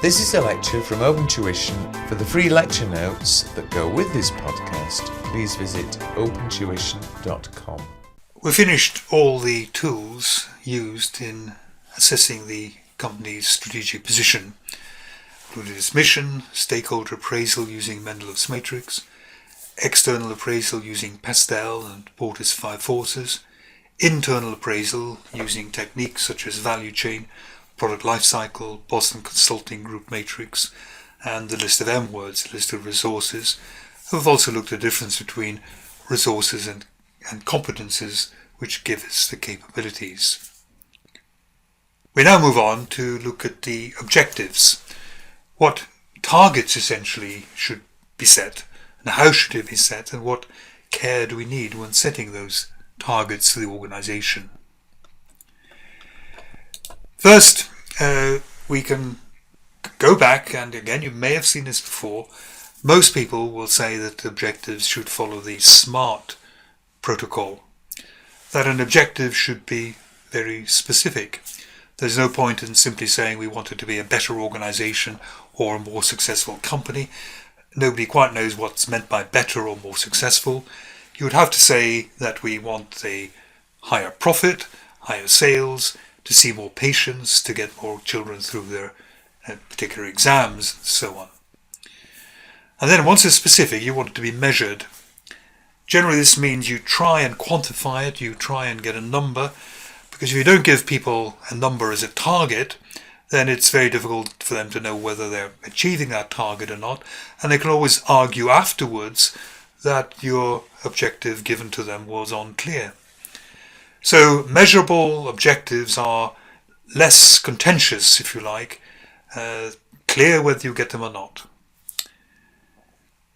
This is a lecture from Open Tuition. For the free lecture notes that go with this podcast, please visit opentuition.com. We finished all the tools used in assessing the company's strategic position, including its mission, stakeholder appraisal using Mendelow's matrix, external appraisal using Pastel and Porter's 5 forces, internal appraisal using techniques such as value chain, product lifecycle, Boston Consulting Group matrix, and the list of M words, the list of resources. We've also looked at the difference between resources and competences, which give us the capabilities. We now move on to look at the objectives. What targets essentially should be set, and how should it be set, and what care do we need when setting those targets for the organization? First, we can go back, and again, you may have seen this before. Most people will say that objectives should follow the SMART protocol, that an objective should be very specific. There's no point in simply saying we want it to be a better organization or a more successful company. Nobody quite knows what's meant by better or more successful. You would have to say that we want a higher profit, higher sales, to see more patients, to get more children through their particular exams, and so on. And then once it's specific, you want it to be measured. Generally this means you try and quantify it, you try and get a number, because if you don't give people a number as a target, then it's very difficult for them to know whether they're achieving that target or not, and they can always argue afterwards that your objective given to them was unclear. So measurable objectives are less contentious, if you like, clear whether you get them or not.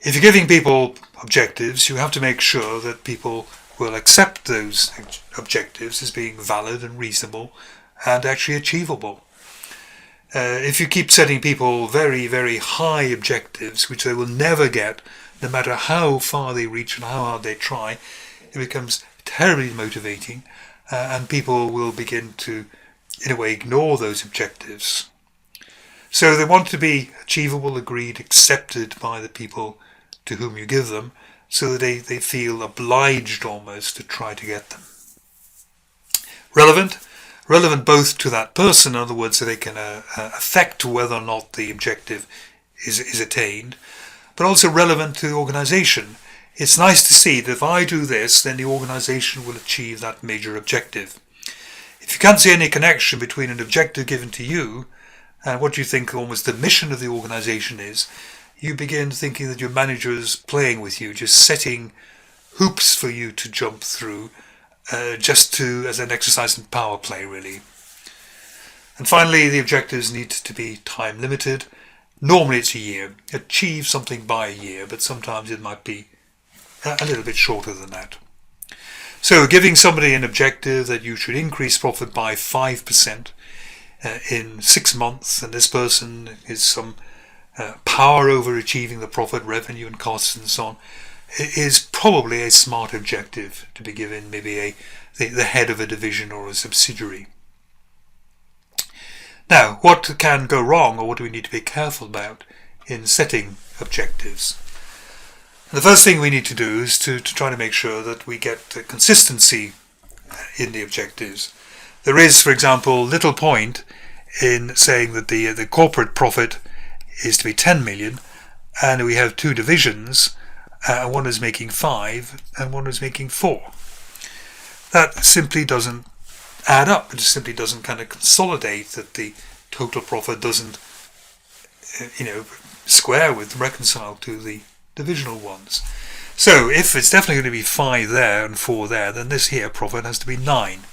If you're giving people objectives, you have to make sure that people will accept those objectives as being valid and reasonable and actually achievable. If you keep setting people very, very high objectives, which they will never get, no matter how far they reach and how hard they try, it becomes terribly motivating, and people will begin to, in a way, ignore those objectives. So they want to be achievable, agreed, accepted by the people to whom you give them, so that they feel obliged almost to try to get them. Relevant both to that person, in other words, so they can affect whether or not the objective is attained, but also relevant to the organization. It's nice to see that if I do this, then the organization will achieve that major objective. If you can't see any connection between an objective given to you and what you think almost the mission of the organization is, you begin thinking that your manager is playing with you, just setting hoops for you to jump through, as an exercise in power play, really. And finally, the objectives need to be time limited. Normally it's a year. Achieve something by a year, but sometimes it might be a little bit shorter than that. So giving somebody an objective that you should increase profit by 5% in 6 months, and this person is some power over achieving the profit, revenue and costs and so on, is probably a smart objective to be given maybe the head of a division or a subsidiary. Now, what can go wrong, or what do we need to be careful about in setting objectives? The first thing we need to do is to try to make sure that we get consistency in the objectives. There is, for example, little point in saying that the corporate profit is to be 10 million, and we have 2 divisions, one is making 5 and one is making 4. That simply doesn't add up. It simply doesn't kind of consolidate, that the total profit doesn't reconcile to the divisional ones. So if it's definitely going to be 5 there and 4 there, then this here profit has to be 9.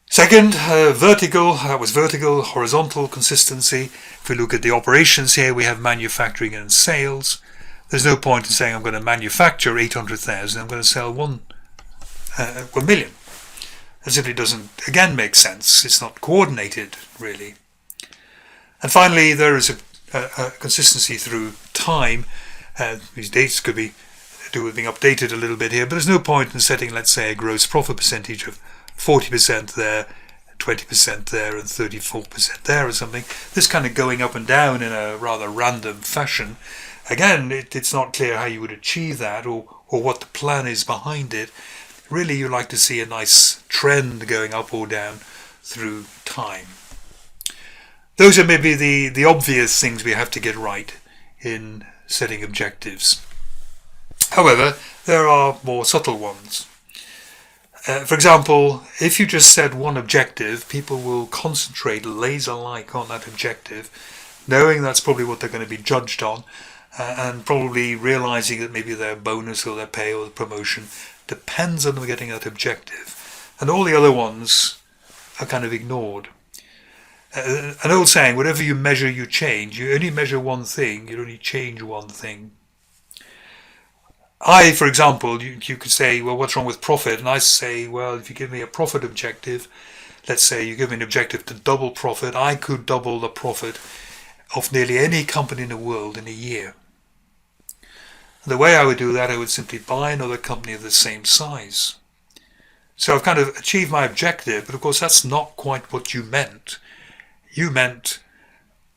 Second, vertical, horizontal consistency. If we look at the operations here, we have manufacturing and sales. There's no point in saying I'm going to manufacture 800,000, I'm going to sell 1 million. It simply doesn't, again, make sense. It's not coordinated, really. And finally, there is a consistency through time. These dates could be do with being updated a little bit here, but there's no point in setting, let's say, a gross profit percentage of 40% there, 20% there and 34% there or something. This kind of going up and down in a rather random fashion. Again, it's not clear how you would achieve that or what the plan is behind it. Really, you like to see a nice trend going up or down through time. Those are maybe the obvious things we have to get right in setting objectives. However, there are more subtle ones. For example, if you just set one objective, people will concentrate laser-like on that objective, knowing that's probably what they're going to be judged on, and probably realizing that maybe their bonus or their pay or the promotion depends on them getting that objective. And all the other ones are kind of ignored. An old saying, whatever you measure, you change. You only measure one thing, you only change one thing. For example, you could say, well, what's wrong with profit? And I say, well, if you give me a profit objective, let's say you give me an objective to double profit, I could double the profit of nearly any company in the world in a year. The way I would do that, I would simply buy another company of the same size. So I've kind of achieved my objective, but of course that's not quite what you meant. You meant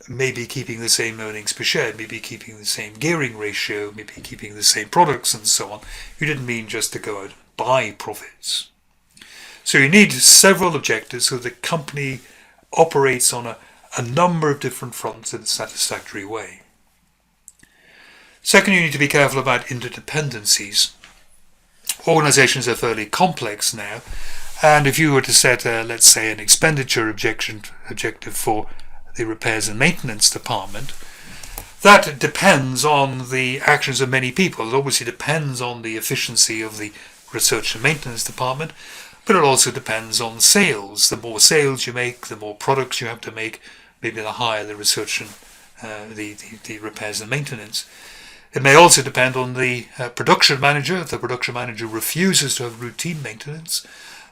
maybe keeping the same earnings per share, maybe keeping the same gearing ratio, maybe keeping the same products and so on. You didn't mean just to go out and buy profits. So you need several objectives so the company operates on a number of different fronts in a satisfactory way. Second, you need to be careful about interdependencies. Organizations are fairly complex now, and if you were to set, let's say, an expenditure objective for the repairs and maintenance department, that depends on the actions of many people. It obviously depends on the efficiency of the research and maintenance department, but it also depends on sales. The more sales you make, the more products you have to make, maybe the higher the research and the repairs and maintenance. It may also depend on the production manager. If the production manager refuses to have routine maintenance,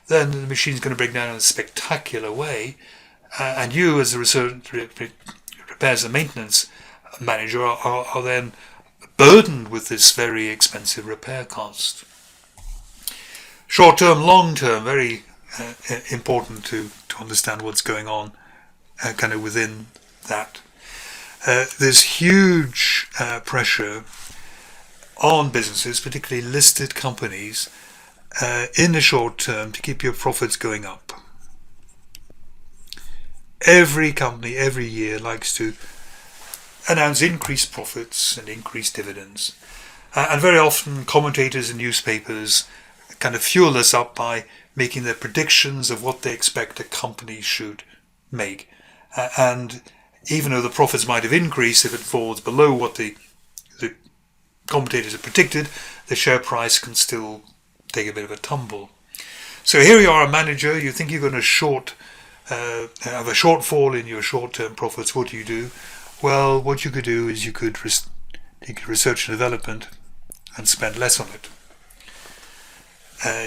then the machine's going to break down in a spectacular way. And you, as the research, repairs and maintenance manager, are then burdened with this very expensive repair cost. Short-term, long-term, very important to understand what's going on kind of within that. There's huge pressure on businesses, particularly listed companies, in the short term to keep your profits going up. Every company, every year, likes to announce increased profits and increased dividends. And very often commentators and newspapers kind of fuel this up by making their predictions of what they expect a company should make. And even though the profits might have increased, if it falls below what the commentators have predicted, the share price can still take a bit of a tumble. So here you are, a manager, you think you're going to have a shortfall in your short-term profits. What do? Well, what you could do is you could take research and development and spend less on it.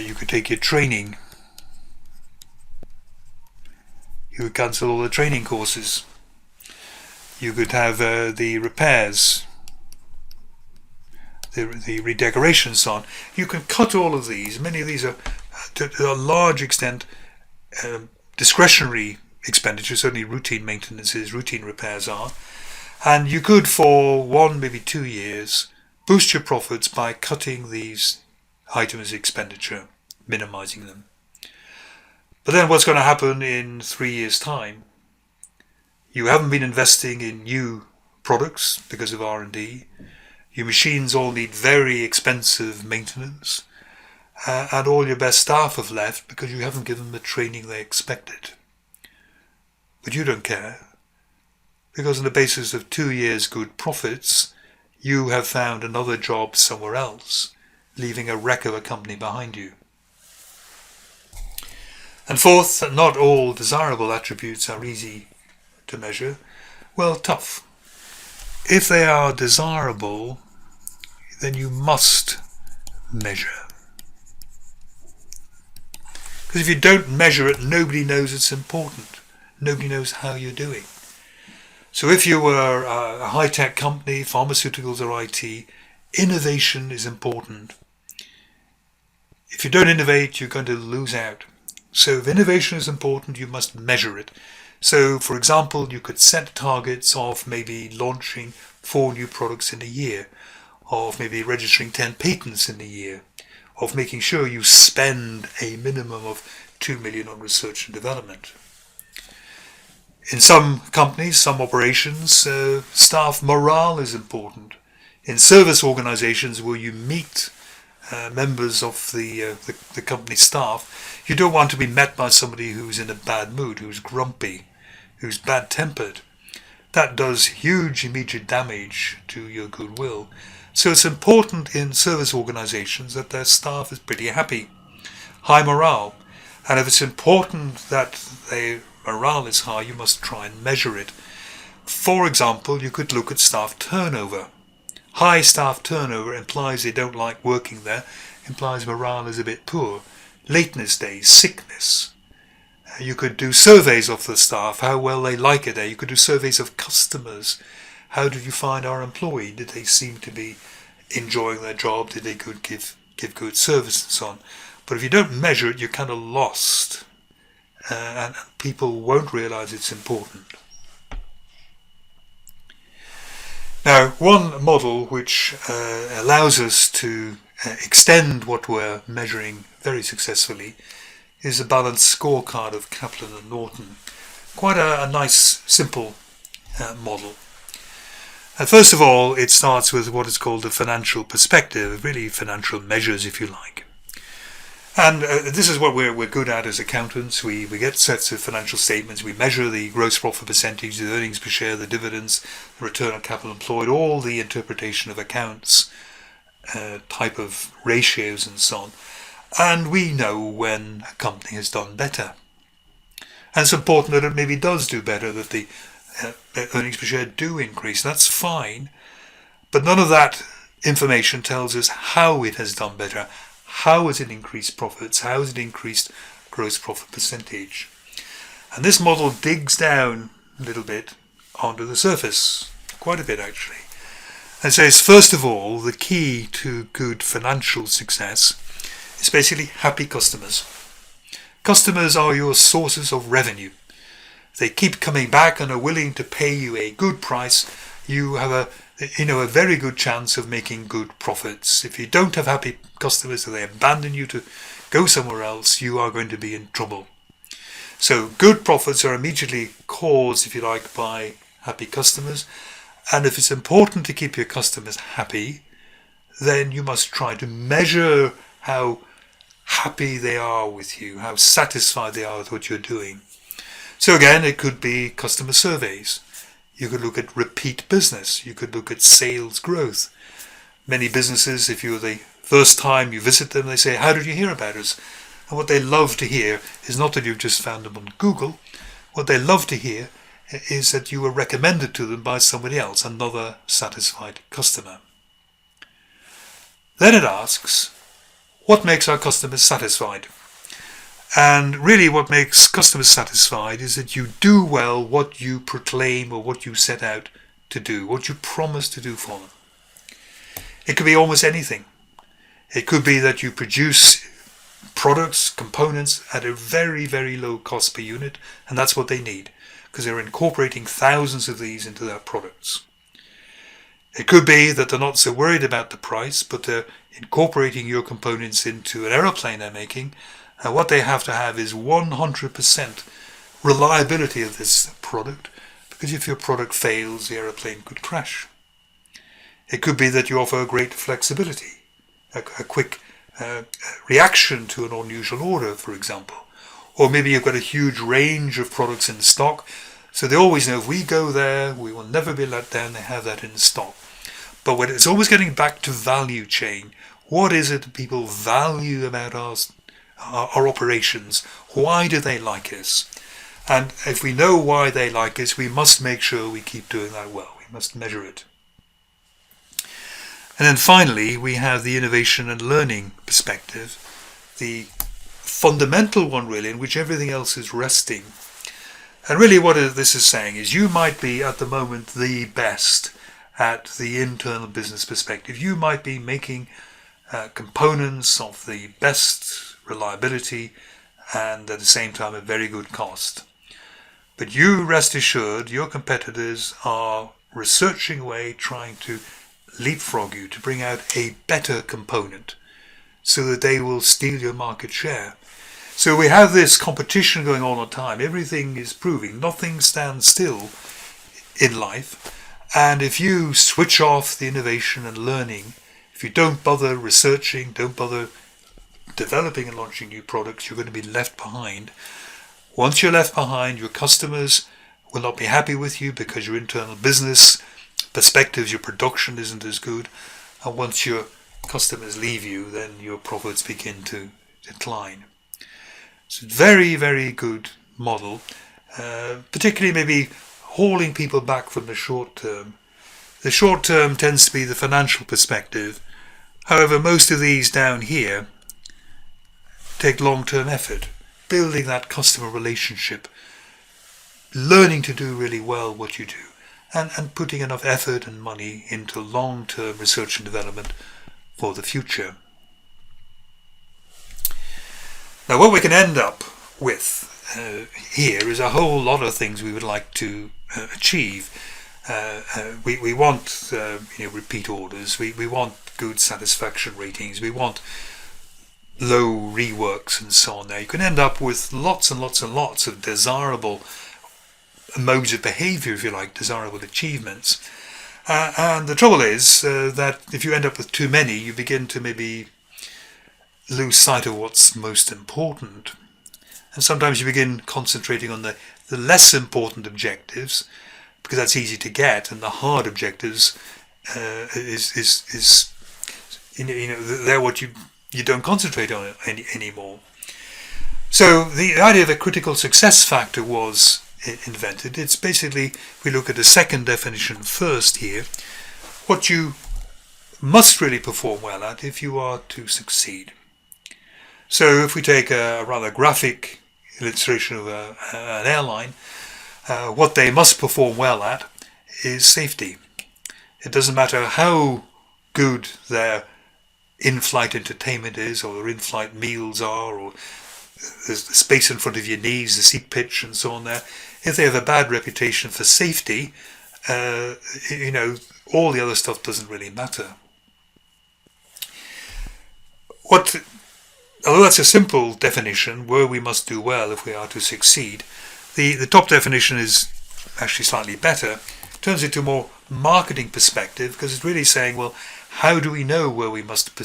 You could take your training. You could cancel all the training courses. You could have the repairs, the redecoration, so on. You can cut all of these. Many of these are, to a large extent, discretionary expenditures, certainly routine maintenances, routine repairs are. And you could, for 1, maybe 2 years, boost your profits by cutting these items of expenditure, minimizing them. But then what's going to happen in 3 years' time? You haven't been investing in new products because of R&D. Your machines all need very expensive maintenance. And all your best staff have left because you haven't given them the training they expected. But you don't care, because on the basis of 2 years' good profits, you have found another job somewhere else, leaving a wreck of a company behind you. And fourth, not all desirable attributes are easy to measure. Well, tough. If they are desirable, then you must measure. Because if you don't measure it, nobody knows it's important. Nobody knows how you're doing. So if you were a high-tech company, pharmaceuticals or IT, innovation is important. If you don't innovate, you're going to lose out. So if innovation is important, you must measure it. So, for example, you could set targets of maybe launching 4 new products in a year, of maybe registering 10 patents in a year, of making sure you spend a minimum of 2 million on research and development. In some companies, some operations, staff morale is important. In service organizations where you meet members of the company staff, you don't want to be met by somebody who's in a bad mood, who's grumpy, who's bad-tempered. That does huge immediate damage to your goodwill. So it's important in service organizations that their staff is pretty happy, high morale. And if it's important that their morale is high, you must try and measure it. For example, you could look at staff turnover. High staff turnover implies they don't like working there, implies morale is a bit poor. Lateness days, sickness. You could do surveys of the staff, how well they like it there. You could do surveys of customers. How did you find our employee? Did they seem to be enjoying their job? Did they give good service and so on? But if you don't measure it, you're kind of lost. And people won't realize it's important. Now, one model which allows us to extend what we're measuring very successfully is a balanced scorecard of Kaplan and Norton. Quite a nice, simple model. First of all, it starts with what is called the financial perspective, really financial measures, if you like. And this is what we're good at as accountants. We get sets of financial statements. We measure the gross profit percentage, the earnings per share, the dividends, the return on capital employed, all the interpretation of accounts, type of ratios and so on. And we know when a company has done better. And it's important that it maybe does do better, that the earnings per share do increase. That's fine. But none of that information tells us how it has done better. How has it increased profits? How has it increased gross profit percentage? And this model digs down a little bit onto the surface, quite a bit actually, and says, first of all, the key to good financial success is basically happy customers. Customers are your sources of revenue. If they keep coming back and are willing to pay you a good price, you have a very good chance of making good profits. If you don't have happy customers and they abandon you to go somewhere else, you are going to be in trouble. So good profits are immediately caused, if you like, by happy customers. And if it's important to keep your customers happy, then you must try to measure how happy they are with you, how satisfied they are with what you're doing. So again, it could be customer surveys. You could look at repeat business. You could look at sales growth. Many businesses, if you're the first time you visit them, they say, how did you hear about us? And what they love to hear is not that you've just found them on Google. What they love to hear is that you were recommended to them by somebody else, another satisfied customer. Then it asks, what makes our customers satisfied? And really what makes customers satisfied is that you do well what you proclaim or what you set out to do, what you promise to do for them. It could be almost anything. It could be that you produce products, components at a very, very low cost per unit, and that's what they need, because they're incorporating thousands of these into their products. It could be that they're not so worried about the price, but they're incorporating your components into an aeroplane they're making, and what they have to have is 100% reliability of this product, because if your product fails, the aeroplane could crash. It could be that you offer great flexibility, a quick reaction to an unusual order, for example. Or maybe you've got a huge range of products in stock, so they always know if we go there, we will never be let down, they have that in stock. But when it's always getting back to value chain, what is it that people value about our operations? Why do they like us? And if we know why they like us, we must make sure we keep doing that well. We must measure it. And then finally, we have the innovation and learning perspective, the fundamental one really, in which everything else is resting. And really what this is saying is you might be at the moment the best at the internal business perspective. You might be making components of the best reliability and at the same time a very good cost. But you rest assured, your competitors are researching away, trying to leapfrog you to bring out a better component so that they will steal your market share. So we have this competition going on all the time. Everything is proving, nothing stands still in life. And if you switch off the innovation and learning, if you don't bother researching, don't bother developing and launching new products, you're going to be left behind. Once you're left behind, your customers will not be happy with you because your internal business perspectives, your production isn't as good. And once your customers leave you, then your profits begin to decline. It's a very, very good model, particularly maybe hauling people back from the short term. The short term tends to be the financial perspective. However, most of these down here take long-term effort. Building that customer relationship, learning to do really well what you do, and putting enough effort and money into long-term research and development for the future. Now, what we can end up with here is a whole lot of things we would like to achieve. We want repeat orders. We want good satisfaction ratings. We want low reworks and so on. There you can end up with lots and lots and lots of desirable modes of behavior, if you like, desirable achievements. And the trouble is that if you end up with too many, you begin to maybe lose sight of what's most important. And sometimes you begin concentrating on the less important objectives, because that's easy to get, and the hard objectives they're what you don't concentrate on it anymore. So the idea of a critical success factor was invented. It's basically, we look at the second definition first here, what you must really perform well at if you are to succeed. So if we take a rather graphic illustration of an airline, what they must perform well at is safety. It doesn't matter how good their in-flight entertainment is, or their in-flight meals are, or there's the space in front of your knees, the seat pitch and so on there. If they have a bad reputation for safety, all the other stuff doesn't really matter. Although that's a simple definition, where we must do well if we are to succeed, the top definition is actually slightly better. It turns into a more marketing perspective, because it's really saying, well, how do we know where we must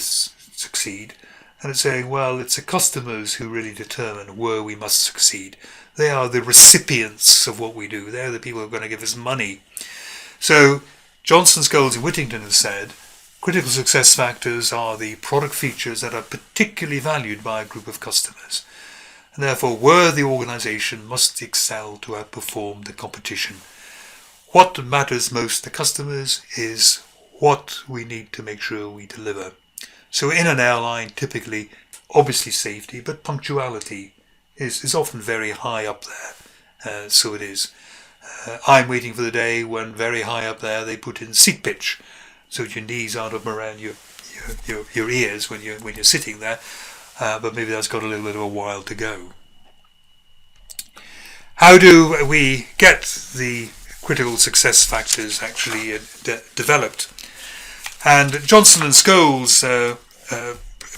succeed? And it's saying, well, it's the customers who really determine where we must succeed. They are the recipients of what we do. They're the people who are going to give us money. So Johnson, Scholes and Whittington have said, critical success factors are the product features that are particularly valued by a group of customers. And therefore, where the organisation must excel to outperform the competition. What matters most to customers is what we need to make sure we deliver. So in an airline, typically, obviously safety, but punctuality is often very high up there. So it is. I'm waiting for the day when very high up there they put in seat pitch, so your knees aren't up around your ears when you're sitting there. But maybe that's got a little bit of a while to go. How do we get the critical success factors actually developed? And Johnson and Scholes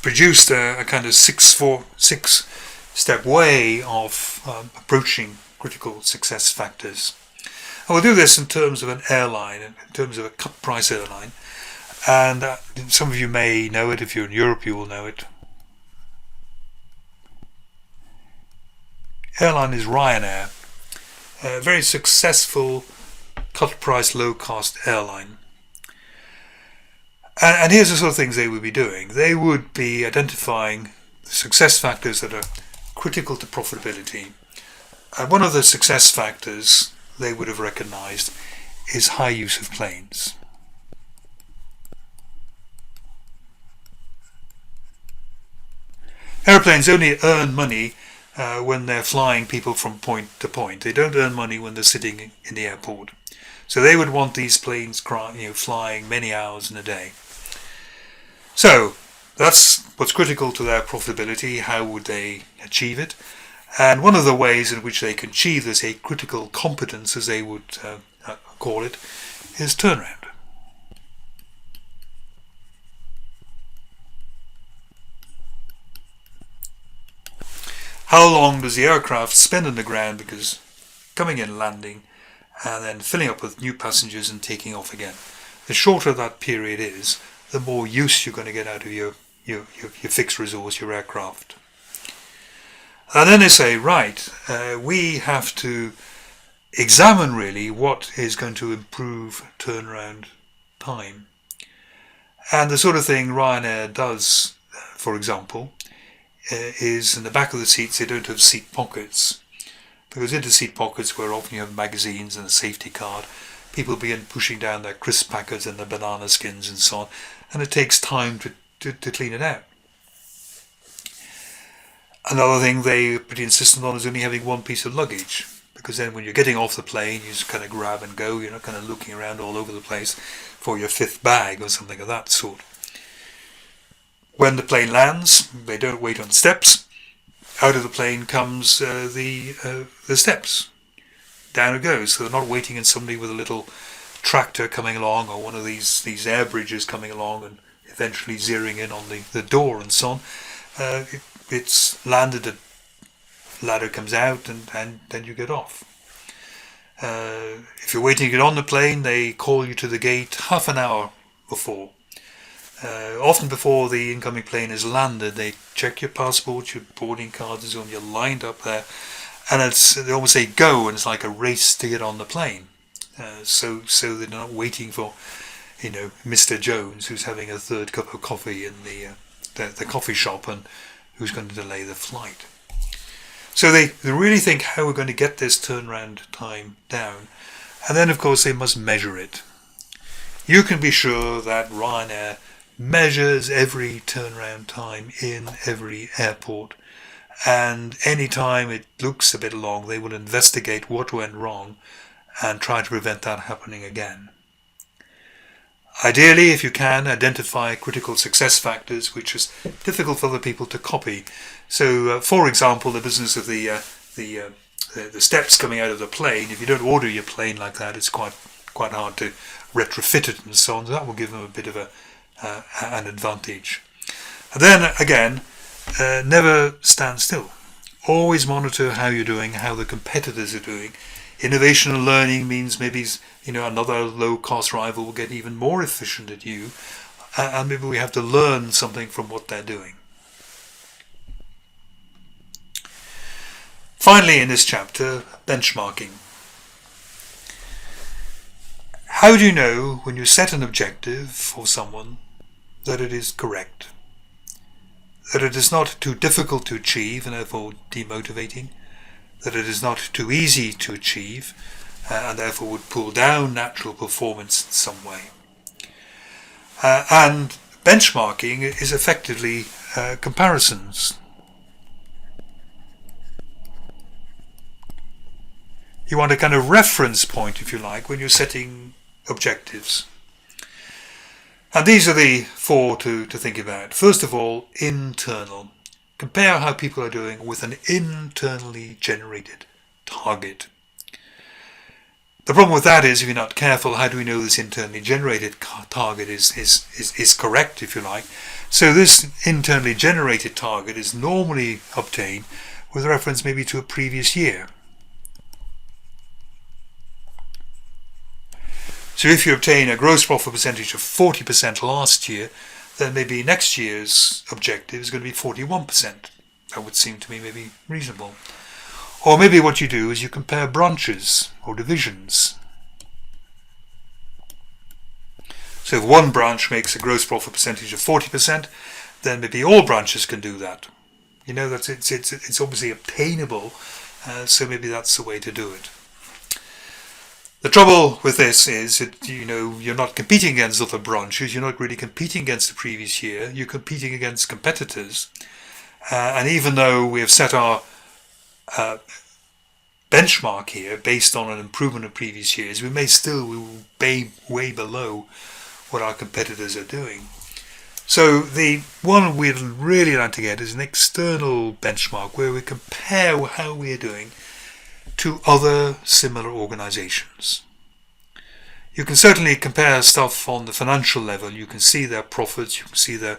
produced a kind of six-step way of approaching critical success factors. And we'll do this in terms of an airline, in terms of a cut price airline. And some of you may know it. If you're in Europe, you will know it. Airline is Ryanair, a very successful cut price, low cost airline. And here's the sort of things they would be doing. They would be identifying success factors that are critical to profitability. And one of the success factors they would have recognized is high use of planes. Airplanes only earn money when they're flying people from point to point. They don't earn money when they're sitting in the airport. So they would want these planes flying many hours in a day. So that's what's critical to their profitability. How would they achieve it? And one of the ways in which they can achieve this, a critical competence as they would call it, is turnaround. How long does the aircraft spend on the ground, because coming in, landing, and then filling up with new passengers and taking off again? The shorter that period is, the more use you're going to get out of your fixed resource, your aircraft. And then they say, right, we have to examine really what is going to improve turnaround time. And the sort of thing Ryanair does, for example, is in the back of the seats they don't have seat pockets, because into seat pockets where often you have magazines and a safety card, people begin pushing down their crisp packets and their banana skins and so on, and it takes time to clean it out. Another thing they pretty insistent on is only having one piece of luggage, because then when you're getting off the plane you just kind of grab and go, you're not kind of looking around all over the place for your fifth bag or something of that sort. When the plane lands, they don't wait on steps. Out of the plane comes the steps. Down it goes. So they're not waiting on somebody with a little tractor coming along, or one of these air bridges coming along and eventually zeroing in on the door and so on. It's landed, a ladder comes out, and then you get off. If you're waiting to get on the plane, they call you to the gate half an hour before. Often before the incoming plane has landed, they check your passport, your boarding cards and so on. You're lined up there, and they almost say go, and it's like a race to get on the plane. So they're not waiting for, Mr. Jones, who's having a third cup of coffee in the coffee shop, and who's going to delay the flight. So they really think how we're going to get this turnaround time down, and then of course they must measure it. You can be sure that Ryanair measures every turnaround time in every airport, and any time it looks a bit long, they will investigate what went wrong and try to prevent that happening again. Ideally, if you can, identify critical success factors which is difficult for other people to copy. So, for example, the business of the steps coming out of the plane. If you don't order your plane like that, it's quite hard to retrofit it and so on. So that will give them a bit of an advantage. And then again, never stand still. Always monitor how you're doing, how the competitors are doing. Innovation and learning means maybe another low-cost rival will get even more efficient at you, and maybe we have to learn something from what they're doing. Finally, in this chapter, benchmarking. How do you know when you set an objective for someone that it is correct? That it is not too difficult to achieve and therefore demotivating? That it is not too easy to achieve and therefore would pull down natural performance in some way? And benchmarking is effectively comparisons. You want a kind of reference point, if you like, when you're setting objectives. And these are the four to think about. First of all, internal. Compare how people are doing with an internally generated target. The problem with that is, if you're not careful, how do we know this internally generated target is correct, if you like? So this internally generated target is normally obtained with reference maybe to a previous year. So if you obtain a gross profit percentage of 40% last year, then maybe next year's objective is going to be 41%. That would seem to me maybe reasonable. Or maybe what you do is you compare branches or divisions. So if one branch makes a gross profit percentage of 40%, then maybe all branches can do that. It's obviously obtainable, so maybe that's the way to do it. The trouble with this is that, you're not competing against other branches, you're not really competing against the previous year, you're competing against competitors. And even though we have set our benchmark here based on an improvement of previous years, we will be way below what our competitors are doing. So the one we'd really like to get is an external benchmark where we compare how we're doing to other similar organizations. You can certainly compare stuff on the financial level. You can see their profits, you can see their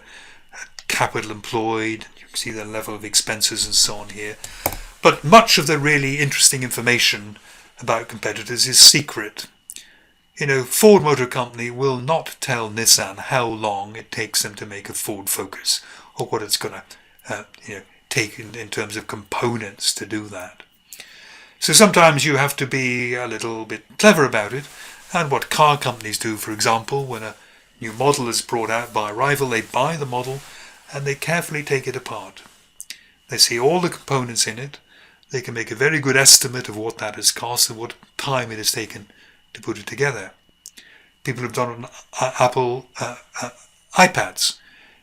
capital employed, you can see their level of expenses and so on here. But much of the really interesting information about competitors is secret. Ford Motor Company will not tell Nissan how long it takes them to make a Ford Focus, or what it's going to take in terms of components to do that. So sometimes you have to be a little bit clever about it. And what car companies do, for example, when a new model is brought out by a rival, they buy the model and they carefully take it apart. They see all the components in it. They can make a very good estimate of what that has cost and what time it has taken to put it together. People have done on Apple iPads.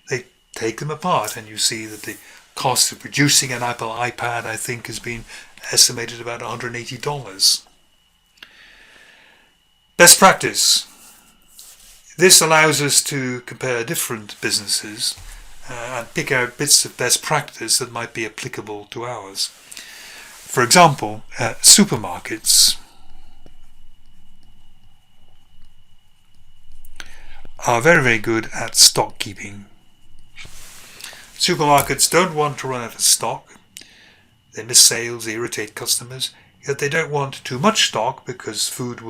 They take them apart and you see that the cost of producing an Apple iPad, I think, has been estimated about $180. Best practice. This allows us to compare different businesses and pick out bits of best practice that might be applicable to ours. For example, supermarkets are very, very good at stock keeping. Supermarkets don't want to run out of stock. They miss sales, they irritate customers, yet they don't want too much stock because food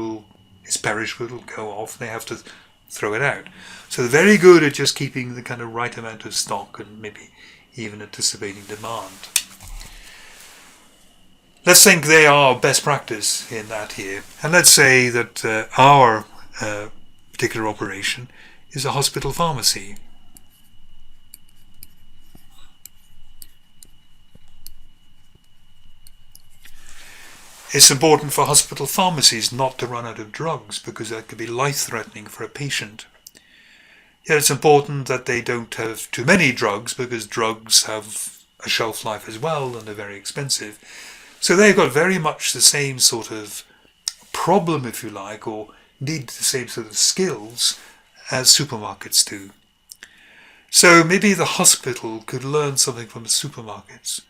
is perishable, it'll go off, they have to throw it out. So they're very good at just keeping the kind of right amount of stock and maybe even anticipating demand. Let's think they are best practice in that here. And let's say that our particular operation is a hospital pharmacy. It's important for hospital pharmacies not to run out of drugs because that could be life-threatening for a patient. Yet it's important that they don't have too many drugs because drugs have a shelf life as well and are very expensive. So they've got very much the same sort of problem, if you like, or need the same sort of skills as supermarkets do. So maybe the hospital could learn something from the supermarkets.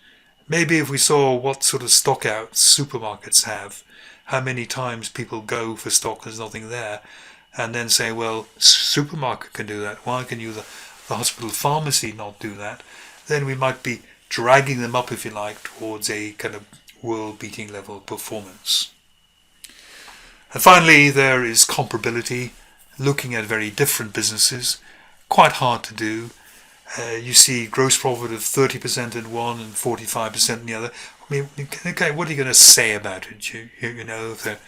Maybe if we saw what sort of stock outs supermarkets have, how many times people go for stock, there's nothing there, and then say, well, supermarket can do that, why can you, the hospital pharmacy, not do that? Then we might be dragging them up, if you like, towards a kind of world-beating level of performance. And finally, there is comparability, looking at very different businesses, quite hard to do. You see gross profit of 30% in one and 45% in the other. I mean, okay, what are you going to say about it? You know, they're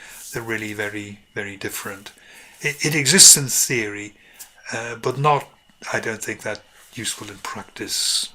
really very, very different. It exists in theory, but not, I don't think, that useful in practice.